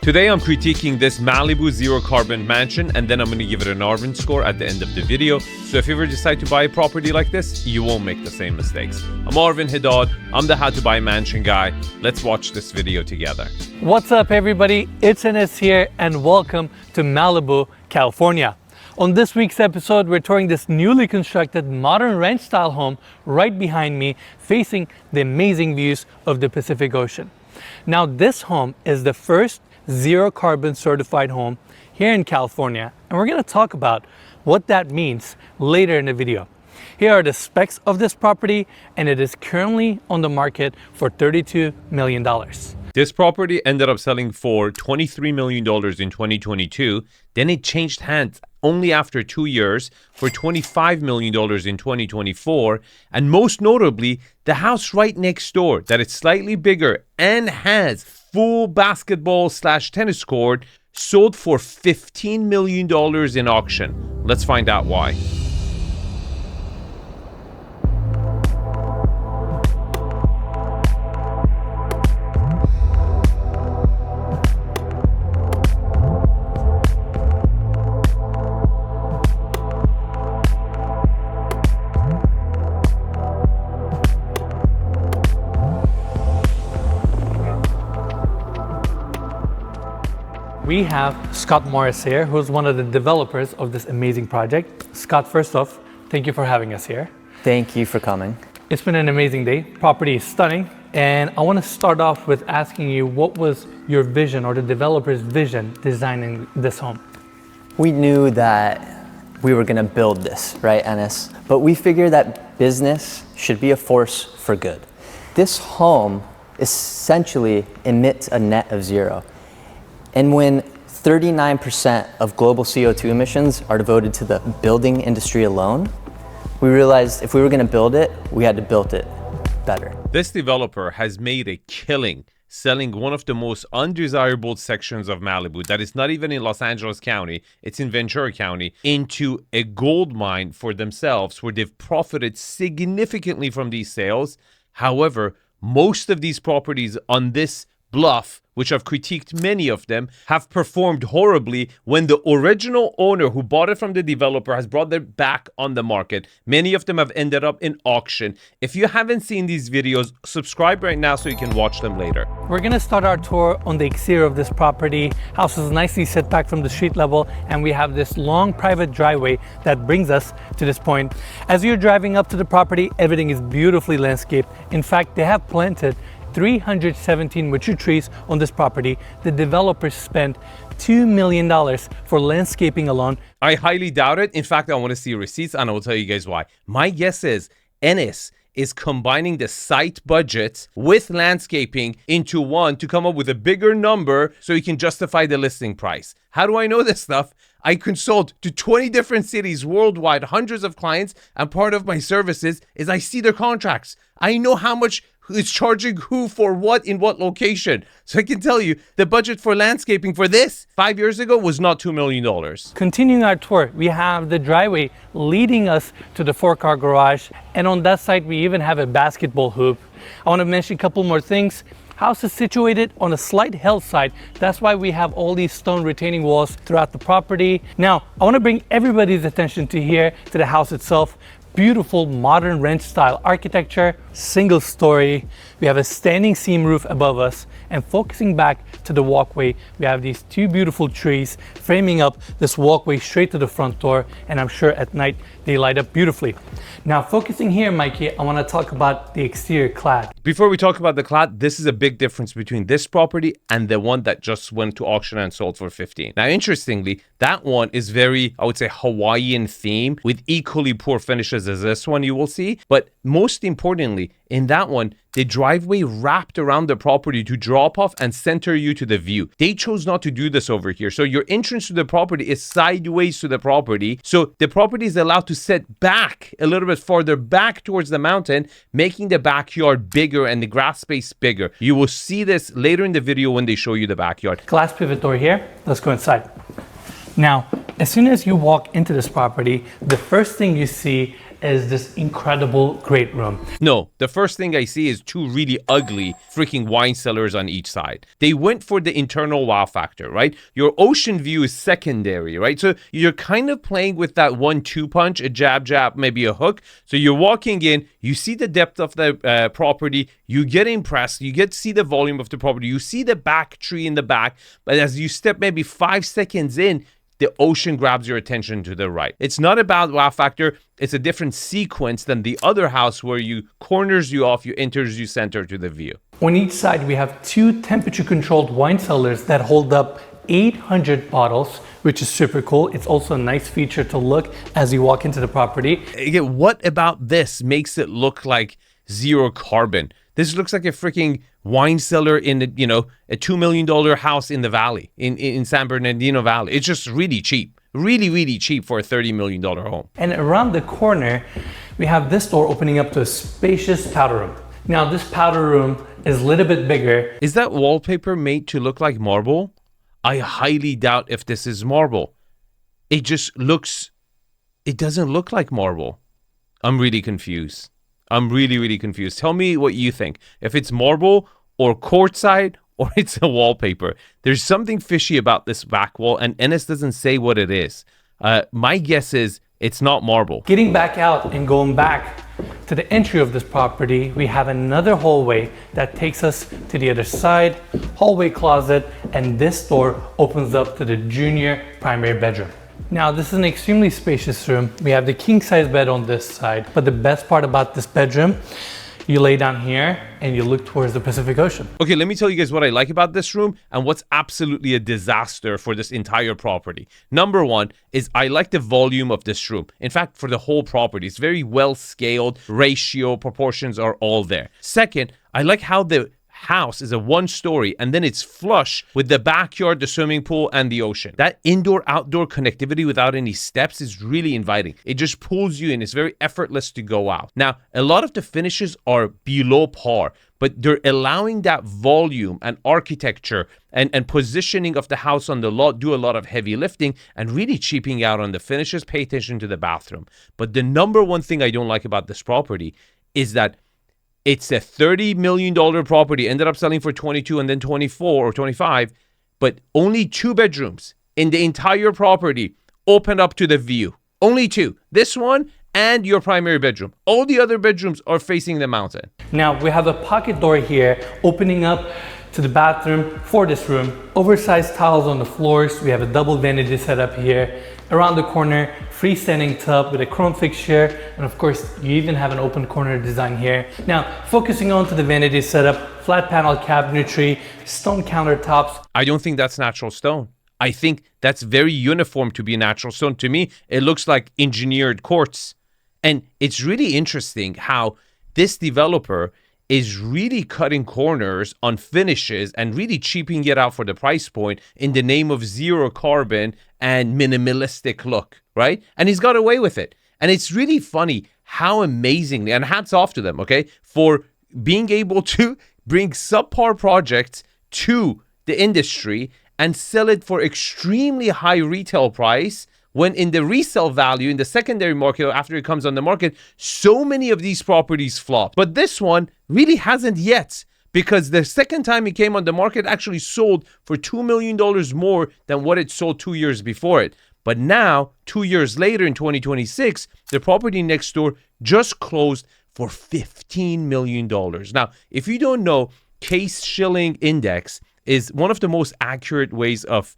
Today I'm critiquing this Malibu zero carbon mansion, and then I'm going to give it an Arvin score at the end of the video. So if you ever decide to buy a property like this, you won't make the same mistakes. I'm Arvin Haddad. I'm the How to Buy Mansion guy. Let's watch this video together. What's up everybody? It's Enes here and welcome to Malibu, California. On this week's episode, we're touring this newly constructed modern ranch style home right behind me, facing the amazing views of the Pacific Ocean. Now this home is the first zero carbon certified home here in California, and we're going to talk about what that means later in the video. Here are the specs of this property, and it is currently on the market for $32 million. This property ended up selling for $23 million in 2022. Then it changed hands only after 2 years for $25 million in 2024. And most notably, the house right next door, that is slightly bigger and has full basketball/tennis court, sold for $15 million in auction. Let's find out why. We have Scott Morris here, who's one of the developers of this amazing project. Scott, first off, thank you for having us here. Thank you for coming. It's been an amazing day. Property is stunning. And I want to start off with asking you, what was your vision or the developer's vision designing this home? We knew that we were going to build this, right, Enes? But we figured that business should be a force for good. This home essentially emits a net of zero. And when 39% of global CO2 emissions are devoted to the building industry alone, we realized if we were going to build it, we had to build it better. This developer has made a killing selling one of the most undesirable sections of Malibu that is not even in Los Angeles County, it's in Ventura County, into a gold mine for themselves where they've profited significantly from these sales. However, most of these properties on this bluff, which I've critiqued many of them, have performed horribly when the original owner who bought it from the developer has brought them back on the market. Many of them have ended up in auction. If you haven't seen these videos, subscribe right now so you can watch them later. We're going to start our tour on the exterior of this property. House is nicely set back from the street level, and we have this long private driveway that brings us to this point. As you're driving up to the property, everything is beautifully landscaped. In fact, they have planted 317 mature trees on this property. The developer spent $2 million for landscaping alone. I highly doubt it. In fact, I want to see receipts, and I will tell you guys why. My guess is Enes is combining the site budget with landscaping into one to come up with a bigger number so he can justify the listing price. How do I know this stuff? I consult to 20 different cities worldwide, hundreds of clients, and part of my services is I see their contracts. I know how much is charging who for what in what location. So I can tell you the budget for landscaping for this 5 years ago was not $2 million. Continuing our tour, we have the driveway leading us to the 4-car garage. And on that side, we even have a basketball hoop. I want to mention a couple more things. House is situated on a slight hillside. That's why we have all these stone retaining walls throughout the property. Now, I want to bring everybody's attention to here, to the house itself. Beautiful modern ranch style architecture, single story. We have a standing seam roof above us, and focusing back to the walkway, we have these two beautiful trees framing up this walkway straight to the front door, and I'm sure at night they light up beautifully. Now focusing here, Mikey, I want to talk about the exterior clad. Before we talk about the clad, this is a big difference between this property and the one that just went to auction and sold for 15. Now interestingly, that one is very, I would say, Hawaiian theme with equally poor finishes as this one you will see. But most importantly, in that one, the driveway wrapped around the property to drop off and center you to the view. They chose not to do this over here. So your entrance to the property is sideways to the property. So the property is allowed to set back a little bit farther back towards the mountain, making the backyard bigger and the grass space bigger. You will see this later in the video when they show you the backyard. Glass pivot door here. Let's go inside. Now, as soon as you walk into this property, the first thing you see is this incredible great room. No, the first thing I see is two really ugly freaking wine cellars on each side. They went for the internal wow factor, right? Your ocean view is secondary, right? So you're kind of playing with that 1-2 punch, a jab, jab, maybe a hook. So you're walking in, you see the depth of the property, you get impressed, you get to see the volume of the property, you see the back tree in the back, but as you step maybe 5 seconds in, the ocean grabs your attention to the right. It's not about wow factor. It's a different sequence than the other house where you corners you off, you enters you center to the view. On each side, we have 2 temperature-controlled wine cellars that hold up 800 bottles, which is super cool. It's also a nice feature to look as you walk into the property. Again, what about this makes it look like zero carbon? This looks like a freaking wine cellar in a $2 million house in the valley, in San Bernardino Valley. It's just really cheap, really cheap for a $30 million home. And around the corner, we have this door opening up to a spacious powder room. Now, this powder room is a little bit bigger. Is that wallpaper made to look like marble? I highly doubt if this is marble. It doesn't look like marble. I'm really confused. I'm really confused. Tell me what you think. If it's marble or quartzite or it's a wallpaper. There's something fishy about this back wall, and Enes doesn't say what it is. My guess is it's not marble. Getting back out and going back to the entry of this property, we have another hallway that takes us to the other side, hallway closet, and this door opens up to the junior primary bedroom. Now, this is an extremely spacious room. We have the king size bed on this side, but the best part about this bedroom, you lay down here and you look towards the Pacific Ocean. Okay, let me tell you guys what I like about this room and what's absolutely a disaster for this entire property. Number one is I like the volume of this room. In fact, for the whole property, it's very well scaled, ratio, proportions are all there. Second, I like how the house is a 1-story and then it's flush with the backyard, the swimming pool, and the ocean. That indoor-outdoor connectivity without any steps is really inviting. It just pulls you in. It's very effortless to go out. Now, a lot of the finishes are below par, but they're allowing that volume and architecture and positioning of the house on the lot do a lot of heavy lifting and really cheaping out on the finishes. Pay attention to the bathroom. But the number one thing I don't like about this property is that it's a $30 million property, ended up selling for 22 and then 24 or 25, but only 2 bedrooms in the entire property open up to the view. Only 2. This one and your primary bedroom. All the other bedrooms are facing the mountain. Now, we have a pocket door here opening up to the bathroom for this room. Oversized tiles on the floors. We have a double vanity setup here. Around the corner, freestanding tub with a chrome fixture, and of course you even have an open corner design here. Now, focusing on to the vanity setup, flat panel cabinetry, stone countertops. I don't think that's natural stone. I think that's very uniform to be natural stone. To me, it looks like engineered quartz. And it's really interesting how this developer is really cutting corners on finishes and really cheaping it out for the price point in the name of zero carbon and minimalistic look, right? And he's got away with it. And it's really funny how amazingly, and hats off to them, okay, for being able to bring subpar projects to the industry and sell it for extremely high retail price, when in the resale value, in the secondary market, after it comes on the market, so many of these properties flop. But this one really hasn't yet, because the second time it came on the market actually sold for $2 million more than what it sold 2 years before it. But now, 2 years later in 2026, the property next door just closed for $15 million. Now, if you don't know, Case-Shilling Index is one of the most accurate ways of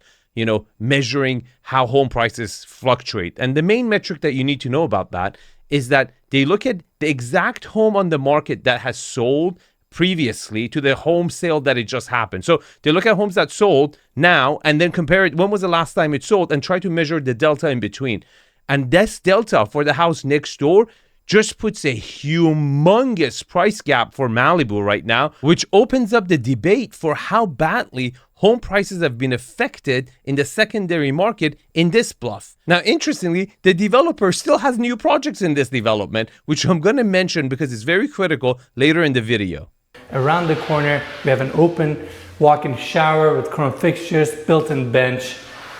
measuring how home prices fluctuate. And the main metric that you need to know about that is that they look at the exact home on the market that has sold previously to the home sale that it just happened. So they look at homes that sold now and then compare it, when was the last time it sold, and try to measure the delta in between. And this delta for the house next door just puts a humongous price gap for Malibu right now, which opens up the debate for how badly home prices have been affected in the secondary market in this bluff. Now, interestingly, the developer still has new projects in this development, which I'm going to mention because it's very critical later in the video. Around the corner, we have an open walk-in shower with chrome fixtures, built-in bench.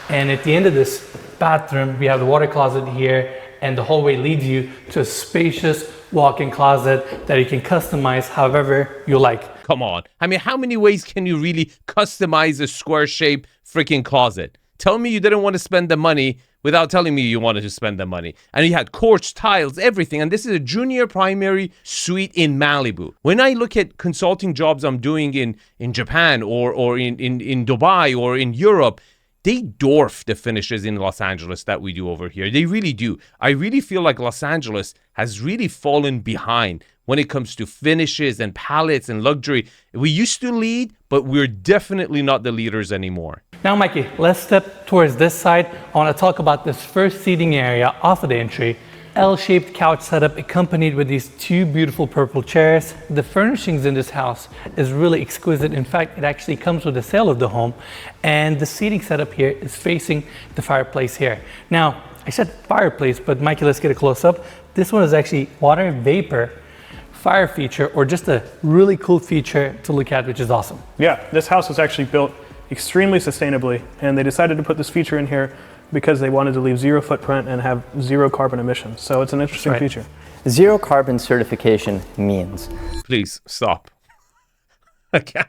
And at the end of this bathroom, we have the water closet here, and the hallway leads you to a spacious walk-in closet that you can customize however you like. Come on. I mean, how many ways can you really customize a square shaped freaking closet? Tell me you didn't want to spend the money without telling me you wanted to spend the money. And you had quartz tiles, everything. And this is a junior primary suite in Malibu. When I look at consulting jobs I'm doing in Japan or in Dubai or in Europe, they dwarf the finishes in Los Angeles that we do over here. They really do. I really feel like Los Angeles has really fallen behind when it comes to finishes and palettes and luxury. We used to lead, but we're definitely not the leaders anymore. Now, Mikey, let's step towards this side. I want to talk about this first seating area off of the entry. L-shaped couch setup accompanied with these two beautiful purple chairs. The furnishings in this house is really exquisite. In fact, it actually comes with the sale of the home. And the seating setup here is facing the fireplace here. Now, I said fireplace, but Mikey, let's get a close up. This one is actually water vapor fire feature, or just a really cool feature to look at, which is awesome. Yeah, this house was actually built extremely sustainably, and they decided to put this feature in here because they wanted to leave zero footprint and have zero carbon emissions. So it's an interesting feature. Zero carbon certification means. Please stop. I can't.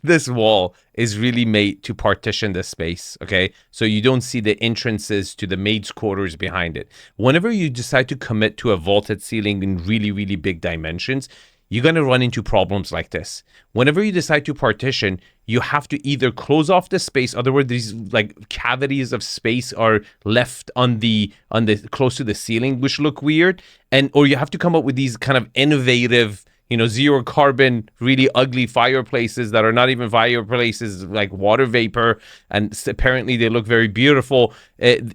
This wall is really made to partition the space, okay? So you don't see the entrances to the maid's quarters behind it. Whenever you decide to commit to a vaulted ceiling in really, really big dimensions, you're going to run into problems like this. Whenever you decide to partition, you have to either close off the space, otherwise these like cavities of space are left on the close to the ceiling, which look weird, or you have to come up with these kind of innovative, zero carbon, really ugly fireplaces that are not even fireplaces, like water vapor, and apparently they look very beautiful,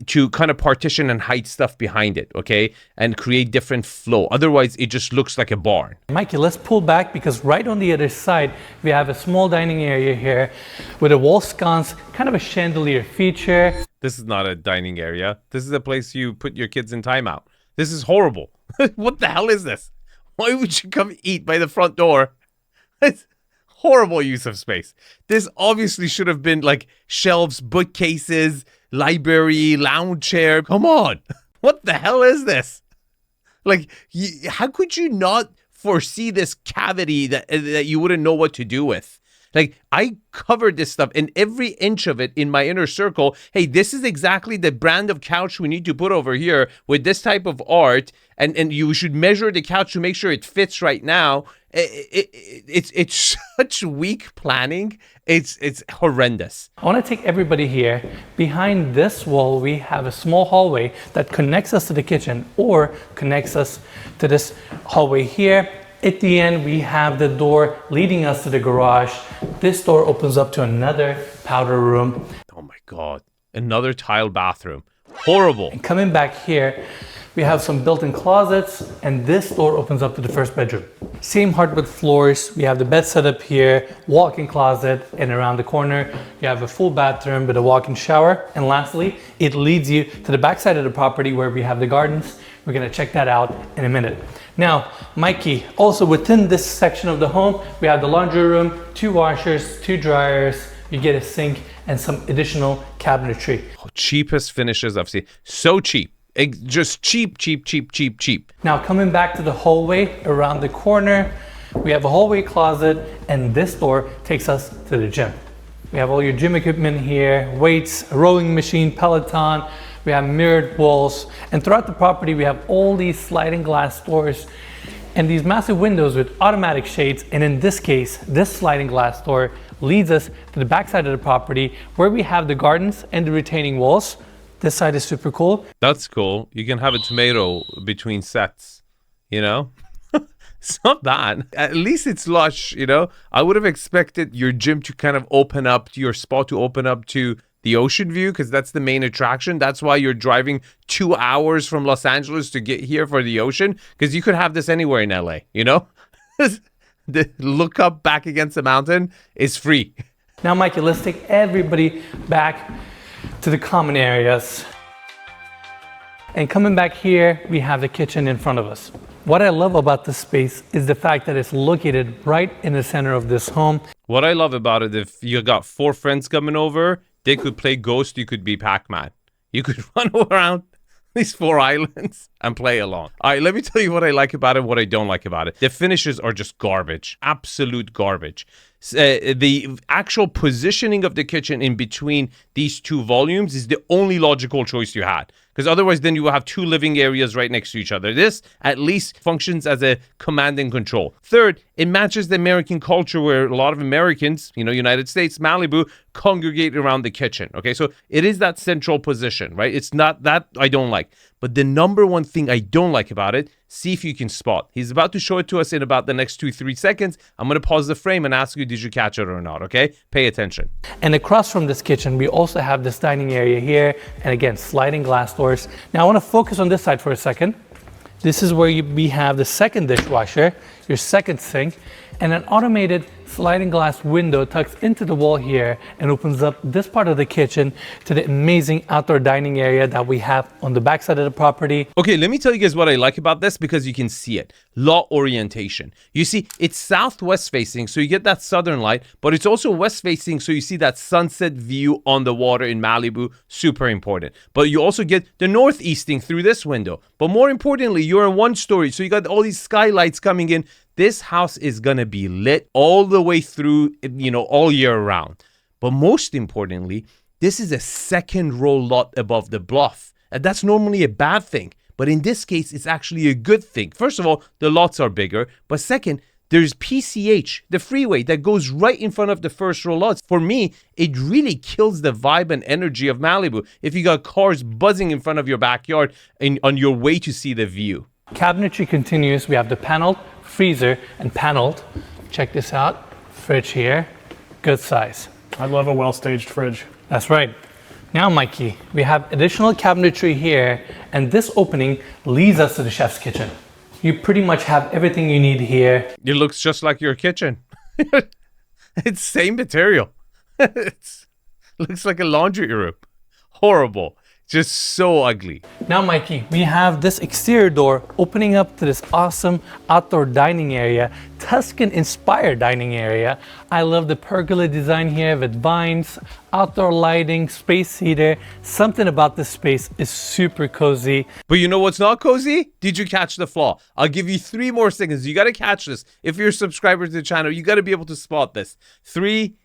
to kind of partition and hide stuff behind it, okay? And create different flow. Otherwise, it just looks like a barn. Mikey, let's pull back because right on the other side, we have a small dining area here with a wall sconce, kind of a chandelier feature. This is not a dining area. This is a place you put your kids in timeout. This is horrible. What the hell is this? Why would you come eat by the front door? It's horrible use of space. This obviously should have been like shelves, bookcases, library, lounge chair. Come on. What the hell is this? Like, how could you not foresee this cavity that you wouldn't know what to do with? Like, I covered this stuff in every inch of it in my inner circle. Hey, this is exactly the brand of couch we need to put over here with this type of art. And you should measure the couch to make sure it fits right now. It's such weak planning. It's horrendous. I want to take everybody here. Behind this wall, we have a small hallway that connects us to the kitchen or connects us to this hallway here. At the end, we have the door leading us to the garage. This door opens up to another powder room. Oh my God. Another tile bathroom. Horrible. And coming back here, we have some built-in closets, and this door opens up to the first bedroom. Same hardwood floors. We have the bed set up here, walk-in closet, and around the corner, you have a full bathroom with a walk-in shower. And lastly, it leads you to the back side of the property where we have the gardens. We're gonna check that out in a minute. Now, Mikey, also within this section of the home, we have the laundry room, 2 washers, 2 dryers, you get a sink, and some additional cabinetry. Cheapest finishes I've seen. So cheap. Just cheap, cheap, cheap, cheap, cheap. Now, coming back to the hallway around the corner, we have a hallway closet, and this door takes us to the gym. We have all your gym equipment here, weights, a rowing machine, Peloton. We have mirrored walls, and throughout the property we have all these sliding glass doors and these massive windows with automatic shades. And in this case, this sliding glass door leads us to the back side of the property where we have the gardens and the retaining walls. This side is super cool. That's cool. You can have a tomato between sets, It's not bad. At least it's lush, I would have expected your gym to kind of open up, your spa to open up to the ocean view, because that's the main attraction. That's why you're driving 2 hours from Los Angeles to get here for the ocean, because you could have this anywhere in LA, The look up back against the mountain is free. Now, Mikey, let's take everybody back to the common areas. And coming back here, we have the kitchen in front of us. What I love about this space is the fact that it's located right in the center of this home. What I love about it, if you got 4 friends coming over, they could play Ghost, you could be Pac-Man. You could run around. these 4 islands and play along. All right, let me tell you what I like about it, what I don't like about it. The finishes are just garbage, absolute garbage. The actual positioning of the kitchen in between these 2 volumes is the only logical choice you had. Because otherwise, then you will have 2 living areas right next to each other. This at least functions as a command and control. Third, it matches the American culture where a lot of Americans, United States, Malibu, congregate around the kitchen. Okay, so it is that central position, right? It's not that I don't like. But the number one thing I don't like about it, see if you can spot. He's about to show it to us in about the next 2-3 seconds. I'm going to pause the frame and ask you, did you catch it or not? Okay, pay attention. And across from this kitchen, we also have this dining area here. And again, sliding glass doors. Now I want to focus on this side for a second. This is where we have the second dishwasher, your second sink, and an automated sliding glass window tucks into the wall here and opens up this part of the kitchen to the amazing outdoor dining area that we have on the backside of the property. Okay, let me tell you guys what I like about this because you can see it. Lot orientation. You see, it's southwest facing, so you get that southern light, but it's also west facing, so you see that sunset view on the water in Malibu. Super important. But you also get the northeasting through this window. But more importantly, you're in 1 story, so you got all these skylights coming in. This house is going to be lit all the way through, all year round. But most importantly, this is a second row lot above the bluff. And that's normally a bad thing. But in this case, it's actually a good thing. First of all, the lots are bigger. But second, there's PCH, the freeway that goes right in front of the first row lots. For me, it really kills the vibe and energy of Malibu if you got cars buzzing in front of your backyard on your way to see the view. Cabinetry continues. We have the paneled freezer and paneled. Check this out. Fridge here. Good size. I love a well-staged fridge. That's right. Now, Mikey, we have additional cabinetry here, and this opening leads us to the chef's kitchen. You pretty much have everything you need here. It looks just like your kitchen. It's same material. It looks like a laundry room. Horrible. Just so ugly. Now, Mikey, we have this exterior door opening up to this awesome outdoor dining area, Tuscan-inspired dining area. I love the pergola design here with vines, outdoor lighting, space heater. Something about this space is super cozy. But you know what's not cozy? Did you catch the flaw? I'll give you 3 more seconds. You got to catch this. If you're a subscriber to the channel, you got to be able to spot this. 3,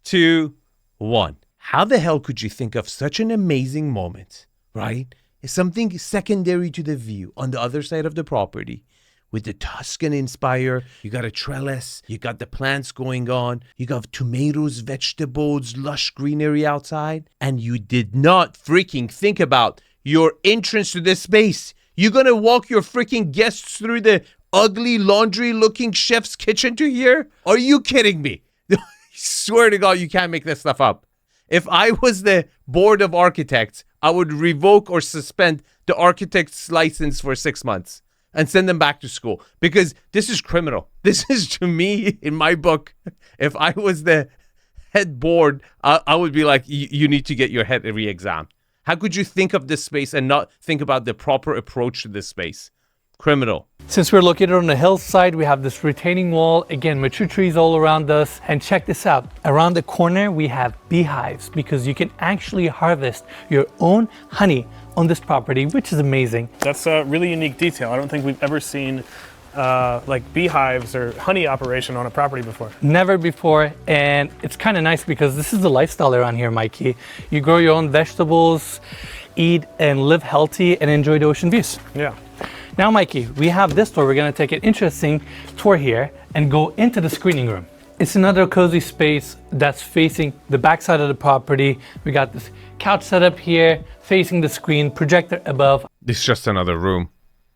2, 1. How the hell could you think of such an amazing moment, right? It's something secondary to the view on the other side of the property with the Tuscan inspire. You got a trellis, you got the plants going on, you got tomatoes, vegetables, lush greenery outside, and you did not freaking think about your entrance to this space. You're gonna walk your freaking guests through the ugly laundry looking chef's kitchen to here? Are you kidding me? I swear to God, you can't make this stuff up. If I was the board of architects, I would revoke or suspend the architect's license for 6 months and send them back to school because this is criminal. This is, to me, in my book, if I was the head board, I would be like, you need to get your head re-examined. How could you think of this space and not think about the proper approach to this space? Criminal. Since we're located on the hillside, we have this retaining wall, again, mature trees all around us. And check this out. Around the corner, we have beehives because you can actually harvest your own honey on this property, which is amazing. That's a really unique detail. I don't think we've ever seen like beehives or honey operation on a property before. Never before, and it's kind of nice because this is the lifestyle around here, Mikey. You grow your own vegetables, eat and live healthy, and enjoy the ocean views. Yeah. Now, Mikey, we have this door. We're going to take an interesting tour here and go into the screening room. It's another cozy space that's facing the backside of the property. We got this couch set up here, facing the screen, projector above. It's just another room.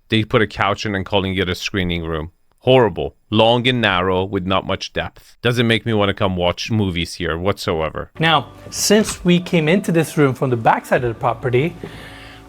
They put a couch in and calling it a screening room. Horrible. Long and narrow with not much depth. Doesn't make me want to come watch movies here whatsoever. Now, since we came into this room from the backside of the property,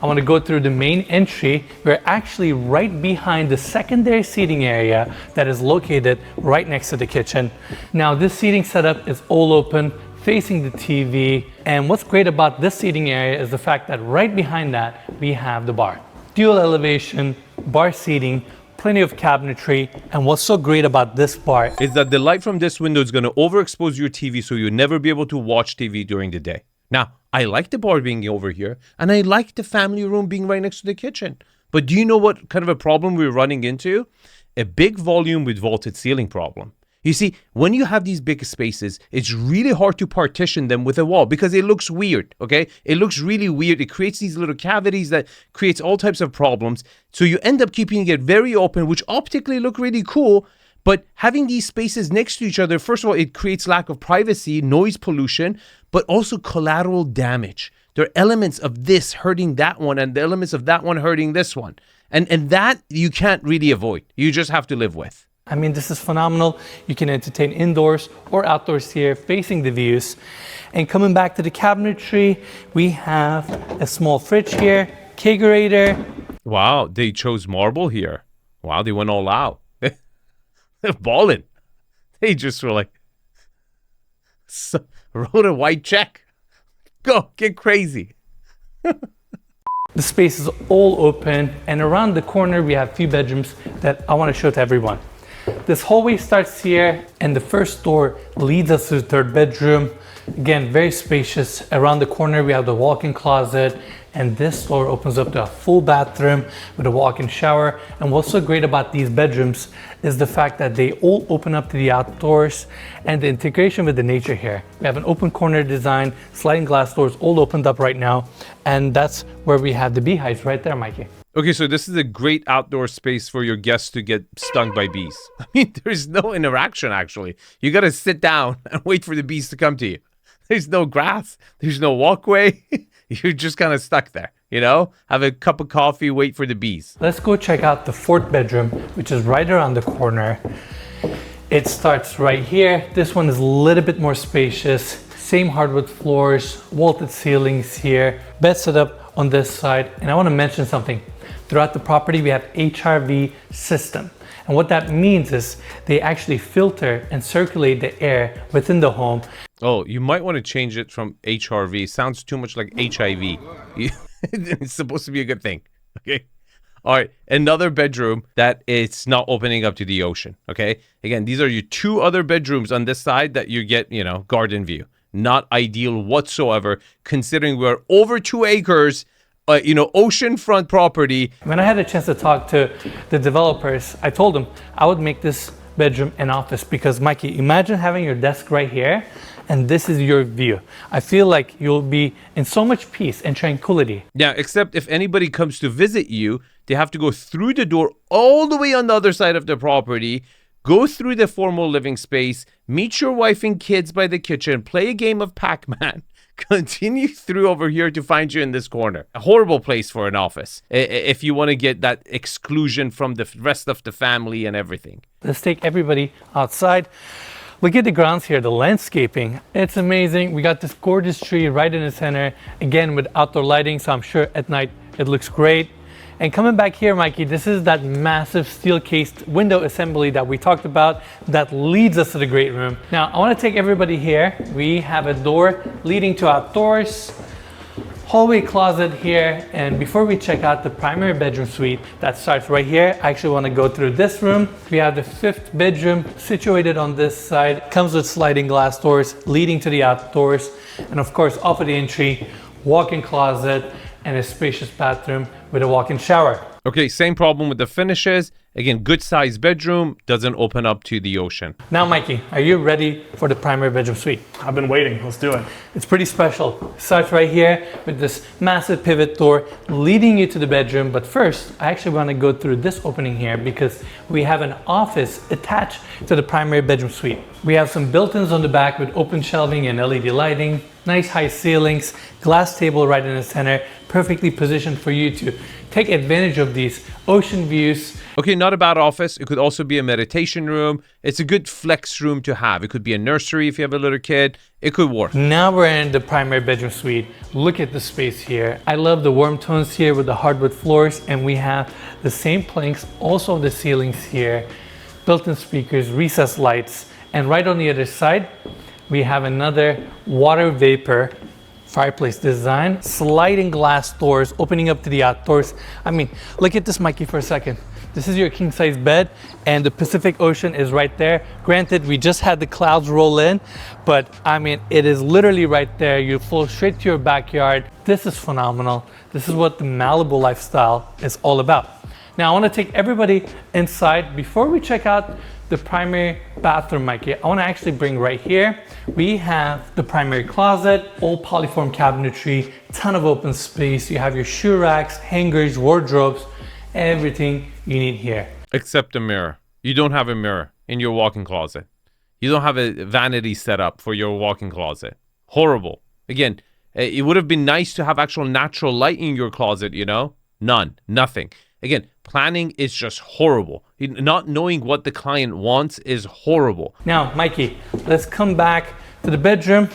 I want to go through the main entry. We're actually right behind the secondary seating area that is located right next to the kitchen. Now, this seating setup is all open, facing the TV. And what's great about this seating area is the fact that right behind that, we have the bar. Dual elevation, bar seating, plenty of cabinetry. And what's so great about this bar is that the light from this window is going to overexpose your TV so you'll never be able to watch TV during the day. Now, I like the bar being over here, and I like the family room being right next to the kitchen. But do you know what kind of a problem we're running into? A big volume with vaulted ceiling problem. You see, when you have these big spaces, it's really hard to partition them with a wall because it looks weird, okay? It looks really weird. It creates these little cavities that creates all types of problems. So you end up keeping it very open, which optically look really cool. But having these spaces next to each other, first of all, it creates lack of privacy, noise pollution, but also collateral damage. There are elements of this hurting that one and the elements of that one hurting this one. And that you can't really avoid. You just have to live with. I mean, this is phenomenal. You can entertain indoors or outdoors here, facing the views. And coming back to the cabinetry, we have a small fridge here, kegerator. Wow, they chose marble here. Wow, they went all out. They're balling. They just were like, wrote a white check. Go, get crazy. The space is all open, and around the corner we have a few bedrooms that I want to show to everyone. This hallway starts here, and the first door leads us to the third bedroom. Again, very spacious. Around the corner we have the walk-in closet, and this door opens up to a full bathroom with a walk-in shower. And what's so great about these bedrooms is the fact that they all open up to the outdoors and the integration with the nature here. We have an open corner design, sliding glass doors all opened up right now, and that's where we have the beehives right there, Mikey. Okay, so this is a great outdoor space for your guests to get stung by bees. I mean, there's no interaction, actually. You got to sit down and wait for the bees to come to you. There's no grass. There's no walkway. You're just kind of stuck there, you know? Have a cup of coffee, wait for the bees. Let's go check out the fourth bedroom, which is right around the corner. It starts right here. This one is a little bit more spacious. Same hardwood floors, vaulted ceilings here, bed set up on this side. And I want to mention something. Throughout the property, we have HRV system. And what that means is they actually filter and circulate the air within the home. Oh, you might want to change it from HRV. Sounds too much like HIV. It's supposed to be a good thing. Okay. All right. Another bedroom that it's not opening up to the ocean. Okay. Again, these are your two other bedrooms on this side that you get, you know, garden view. Not ideal whatsoever, considering we're over 2 acres. Oceanfront property. When I had a chance to talk to the developers, I told them I would make this bedroom an office because, Mikey, imagine having your desk right here and this is your view. I feel like you'll be in so much peace and tranquility. Yeah, except if anybody comes to visit you, they have to go through the door all the way on the other side of the property, go through the formal living space, meet your wife and kids by the kitchen, play a game of Pac-Man, continue through over here to find you in this corner. A horrible place for an office if you want to get that exclusion from the rest of the family and everything. Let's take everybody outside. Look at the grounds here, the landscaping. It's amazing. We got this gorgeous tree right in the center, again with outdoor lighting, so I'm sure at night it looks great. And coming back here, Mikey, this is that massive steel-cased window assembly that we talked about that leads us to the great room. Now, I want to take everybody here. We have a door leading to outdoors, hallway closet here, and before we check out the primary bedroom suite that starts right here, I actually want to go through this room. We have the 5th bedroom situated on this side. Comes with sliding glass doors leading to the outdoors, and of course, off of the entry, walk-in closet, and a spacious bathroom with a walk-in shower. Okay, same problem with the finishes. Again, good sized bedroom, doesn't open up to the ocean. Now, Mikey, are you ready for the primary bedroom suite? I've been waiting. Let's do it. It's pretty special. It starts right here with this massive pivot door leading you to the bedroom. But first, I actually want to go through this opening here because we have an office attached to the primary bedroom suite. We have some built-ins on the back with open shelving and LED lighting, nice high ceilings, glass table right in the center, perfectly positioned for you to take advantage of these ocean views. Okay, not a bad office. It could also be a meditation room. It's a good flex room to have. It could be a nursery if you have a little kid. It could work. Now we're in the primary bedroom suite. Look at the space here. I love the warm tones here with the hardwood floors, and we have the same planks also on the ceilings here, built-in speakers, recessed lights, and right on the other side, we have another water vapor fireplace design, sliding glass doors opening up to the outdoors. I mean, look at this, Mikey, for a second. This is your king size bed, and the Pacific Ocean is right there. Granted, we just had the clouds roll in, but I mean, it is literally right there. You flow straight to your backyard. This is phenomenal. This is what the Malibu lifestyle is all about. Now, I want to take everybody inside. Before we check out the primary bathroom, Mikey, I want to actually bring right here. We have the primary closet, all polyform cabinetry, ton of open space. You have your shoe racks, hangers, wardrobes, everything you need here. Except a mirror. You don't have a mirror in your walk-in closet. You don't have a vanity set up for your walk-in closet. Horrible. Again, it would have been nice to have actual natural light in your closet, you know? None. Nothing. Again, planning is just horrible. Not knowing what the client wants is horrible. Now, Mikey, let's come back to the bedroom.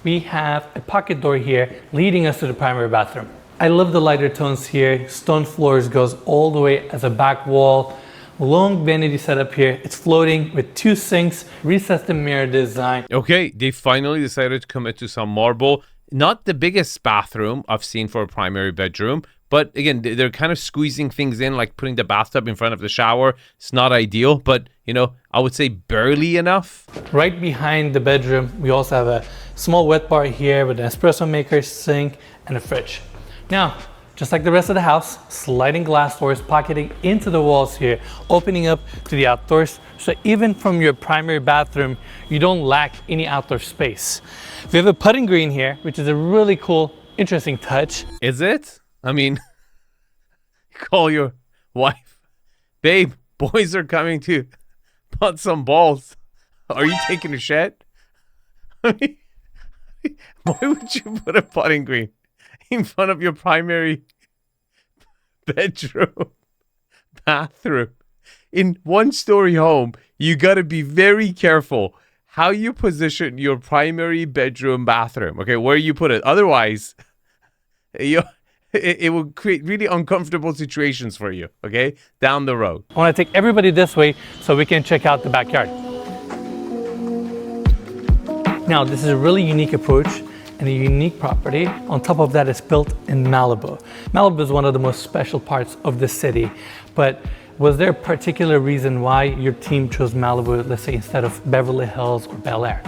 We have a pocket door here leading us to the primary bathroom. I love the lighter tones here. Stone floors goes all the way as a back wall. Long vanity setup here. It's floating with 2 sinks, recessed mirror design. Okay, they finally decided to commit to some marble. Not the biggest bathroom I've seen for a primary bedroom, but again, they're kind of squeezing things in, like putting the bathtub in front of the shower. It's not ideal, but you know, I would say barely enough. Right behind the bedroom, we also have a small wet bar here with an espresso maker, sink, and a fridge. Now, just like the rest of the house, sliding glass doors pocketing into the walls here, opening up to the outdoors. So even from your primary bathroom, you don't lack any outdoor space. We have a putting green here, which is a really cool, interesting touch. Is it? I mean, you call your wife, babe, boys are coming to putt some balls. Are you taking a shit? I mean, why would you put a putting green in front of your primary bedroom, bathroom? In one-story home, you got to be very careful how you position your primary bedroom bathroom, okay, where you put it. Otherwise, it will create really uncomfortable situations for you, okay, down the road. I want to take everybody this way so we can check out the backyard. Now, this is a really unique approach and a unique property. On top of that, it's built in Malibu. Malibu is one of the most special parts of the city, but was there a particular reason why your team chose Malibu, let's say, instead of Beverly Hills or Bel Air?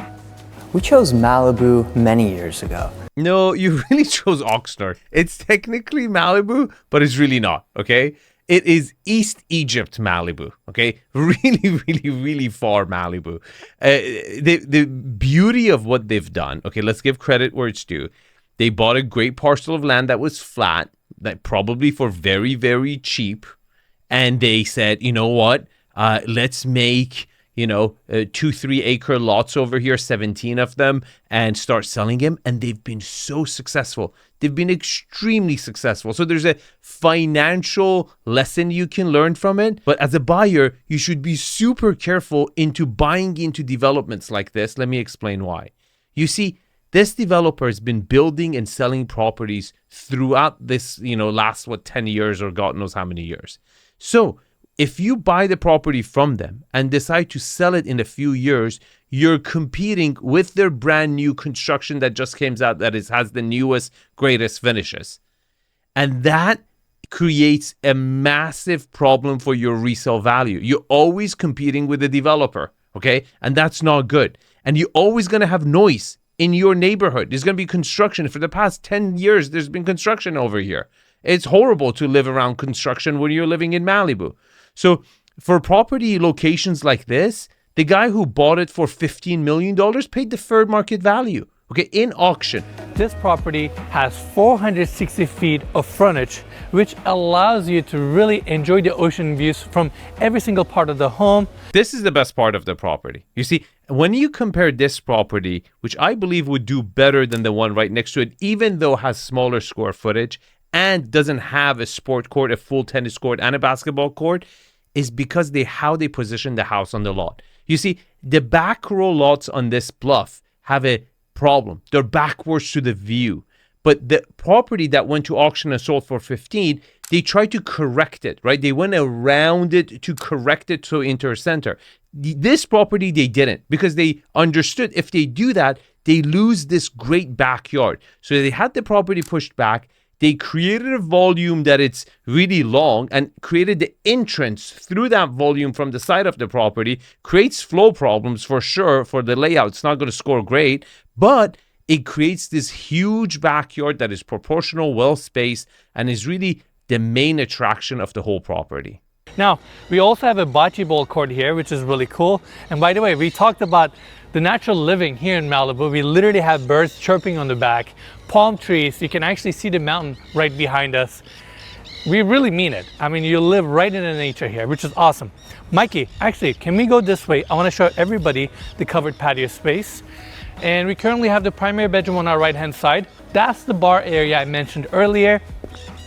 We chose Malibu many years ago. No, you really chose Oxnard. It's technically Malibu, but it's really not, okay? It is East Egypt Malibu, okay? Really, really, really far Malibu. The beauty of what they've done, okay, let's give credit where it's due. They bought a great parcel of land that was flat, that probably for very, very cheap. And they said, you know what, let's make, 2-3 acre lots over here, 17 of them, and start selling them. And they've been so successful. They've been extremely successful. So there's a financial lesson you can learn from it. But as a buyer, you should be super careful into buying into developments like this. Let me explain why. You see, this developer has been building and selling properties throughout this, last, 10 years or God knows how many years. So if you buy the property from them and decide to sell it in a few years, you're competing with their brand new construction that just came out that has the newest, greatest finishes. And that creates a massive problem for your resale value. You're always competing with the developer, okay? And that's not good. And you're always going to have noise in your neighborhood. There's going to be construction. For the past 10 years, there's been construction over here. It's horrible to live around construction when you're living in Malibu. So for property locations like this, the guy who bought it for $15 million paid the fair market value, okay, in auction. This property has 460 feet of frontage, which allows you to really enjoy the ocean views from every single part of the home. This is the best part of the property. You see, when you compare this property, which I believe would do better than the one right next to it, even though it has smaller square footage and doesn't have a sport court, a full tennis court, and a basketball court, is because how they position the house on the lot. You see, the back row lots on this bluff have a problem. They're backwards to the view. But the property that went to auction and sold for 15, they tried to correct it, right? They went around it to correct it to enter center. This property, they didn't, because they understood if they do that, they lose this great backyard. So they had the property pushed back. they created a volume that it's really long and created the entrance through that volume from the side of the property. Creates flow problems for sure for the layout. It's not going to score great, but it creates this huge backyard that is proportional, well spaced, and is really the main attraction of the whole property. Now, we also have a bocce ball court here, which is really cool. And by the way, we talked about the natural living here in Malibu. We literally have birds chirping on the back, palm trees. You can actually see the mountain right behind us. We really mean it. I mean, you live right in the nature here, which is awesome. Mikey, actually, can we go this way? I want to show everybody the covered patio space. And we currently have the primary bedroom on our right-hand side. That's the bar area I mentioned earlier.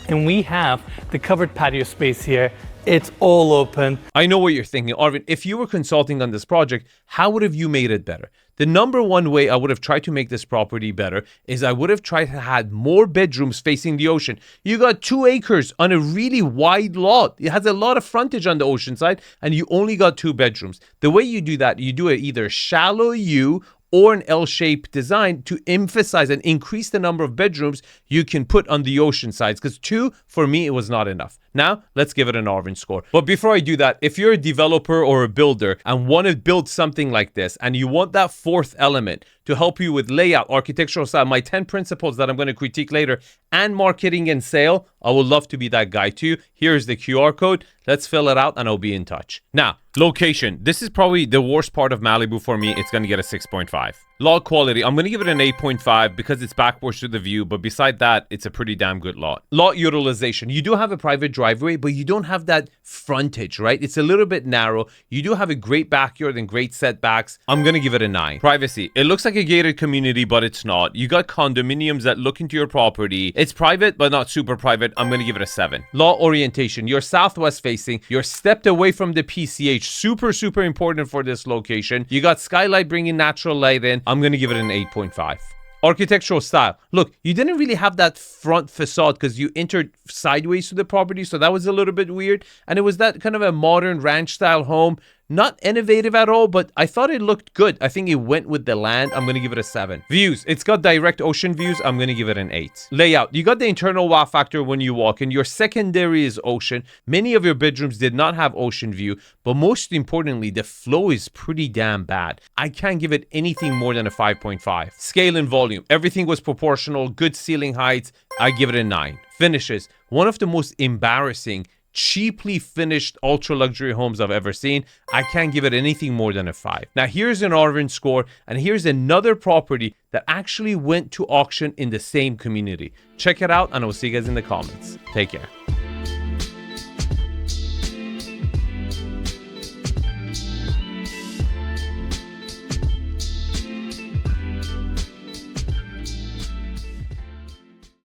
And we have the covered patio space here. It's all open. I know what you're thinking, Arvin. If you were consulting on this project, how would have you made it better? The number one way I would have tried to make this property better is I would have tried to have more bedrooms facing the ocean. You got 2 acres on a really wide lot. It has a lot of frontage on the ocean side, and you only got 2 bedrooms. The way you do that, you do it either shallow U or an L-shaped design to emphasize and increase the number of bedrooms you can put on the ocean sides, because 2, for me, it was not enough. Now, let's give it an Arvin score. But before I do that, if you're a developer or a builder and want to build something like this, and you want that 4th element to help you with layout, architectural style, my 10 principles that I'm going to critique later, and marketing and sale, I would love to be that guy too. Here's the QR code. Let's fill it out and I'll be in touch. Now, location. This is probably the worst part of Malibu for me. It's going to get a 6.5. Lot quality, I'm going to give it an 8.5 because it's backwards to the view, but beside that, it's a pretty damn good lot. Lot utilization. You do have a private driveway, but you don't have that frontage, right? It's a little bit narrow. You do have a great backyard and great setbacks. I'm going to give it a 9. Privacy. It looks like a gated community, but it's not. You got condominiums that look into your property. It's private, but not super private. I'm going to give it a 7. Lot orientation. You're southwest facing. You're stepped away from the PCH. Super, super important for this location. You got skylight bringing natural light in. I'm going to give it an 8.5. Architectural style. Look, you didn't really have that front facade because you entered sideways to the property, so that was a little bit weird. And it was that kind of a modern ranch style home. Not innovative at all, but I thought it looked good. I think it went with the land. I'm going to give it a 7. Views. It's got direct ocean views. I'm going to give it an 8. Layout. You got the internal wow factor when you walk in. Your secondary is ocean. Many of your bedrooms did not have ocean view, but most importantly, the flow is pretty damn bad. I can't give it anything more than a 5.5. Scale and volume. Everything was proportional. Good ceiling heights. I give it a 9. Finishes. One of the most embarrassing, cheaply finished ultra luxury homes I've ever seen. I can't give it anything more than a 5. Now here's an Arvin score, and here's another property that actually went to auction in the same community. Check it out, and I'll see you guys in the comments. Take care.